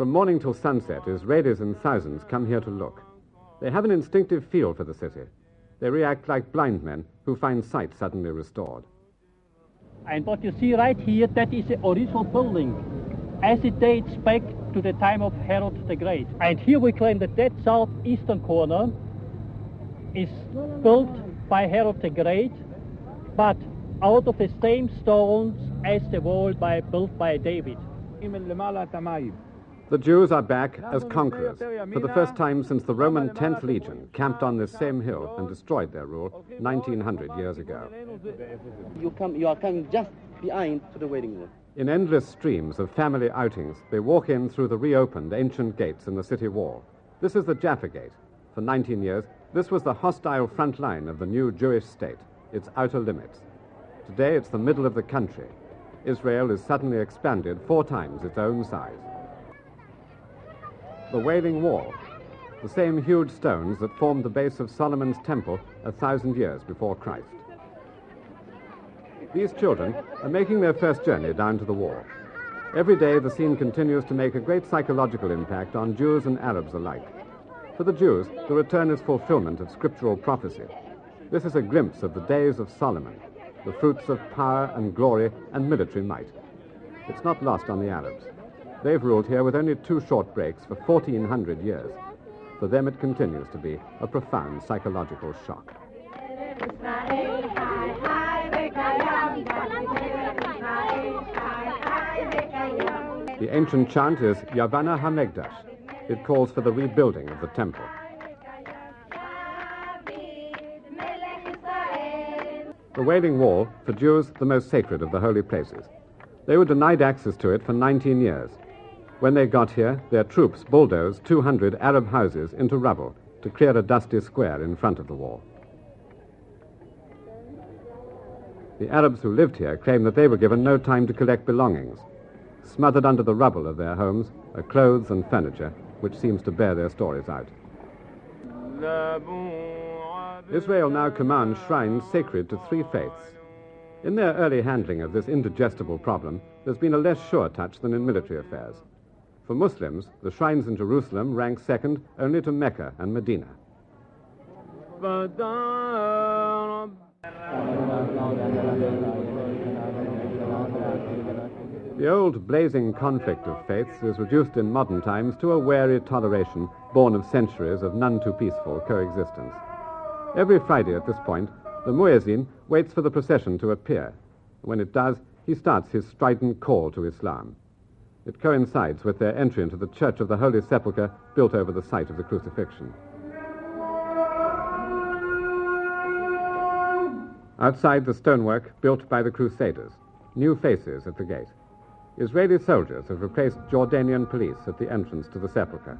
From morning till sunset, Israelis in thousands come here to look. They have an instinctive feel for the city. They react like blind men who find sight suddenly restored. And what you see right here, that is the original building, as it dates back to the time of Herod the Great. And here we claim that that southeastern corner is built by Herod the Great, but out of the same stones as the wall built by David. The Jews are back as conquerors for the first time since the Roman 10th Legion camped on this same hill and destroyed their rule 1900 years ago. You are coming just behind to the waiting room. In endless streams of family outings, they walk in through the reopened ancient gates in the city wall. This is the Jaffa Gate. For 19 years, this was the hostile front line of the new Jewish state, its outer limits. Today, it's the middle of the country. Israel is suddenly expanded 4 times its own size. The Wailing Wall, the same huge stones that formed the base of Solomon's temple 1,000 years before Christ. These children are making their first journey down to the wall. Every day, the scene continues to make a great psychological impact on Jews and Arabs alike. For the Jews, the return is fulfillment of scriptural prophecy. This is a glimpse of the days of Solomon, the fruits of power and glory and military might. It's not lost on the Arabs. They've ruled here with only 2 short breaks for 1,400 years. For them, it continues to be a profound psychological shock. The ancient chant is Yavana HaMegdash. It calls for the rebuilding of the temple. The Wailing Wall, for Jews, the most sacred of the holy places. They were denied access to it for 19 years. When they got here, their troops bulldozed 200 Arab houses into rubble to clear a dusty square in front of the wall. The Arabs who lived here claim that they were given no time to collect belongings. Smothered under the rubble of their homes are clothes and furniture, which seems to bear their stories out. Israel now commands shrines sacred to 3 faiths. In their early handling of this indigestible problem, there's been a less sure touch than in military affairs. For Muslims, the shrines in Jerusalem rank second only to Mecca and Medina. The old blazing conflict of faiths is reduced in modern times to a wary toleration born of centuries of none too peaceful coexistence. Every Friday at this point, the muezzin waits for the procession to appear. When it does, he starts his strident call to Islam. It coincides with their entry into the Church of the Holy Sepulchre built over the site of the crucifixion. Outside, the stonework built by the Crusaders. New faces at the gate. Israeli soldiers have replaced Jordanian police at the entrance to the sepulchre.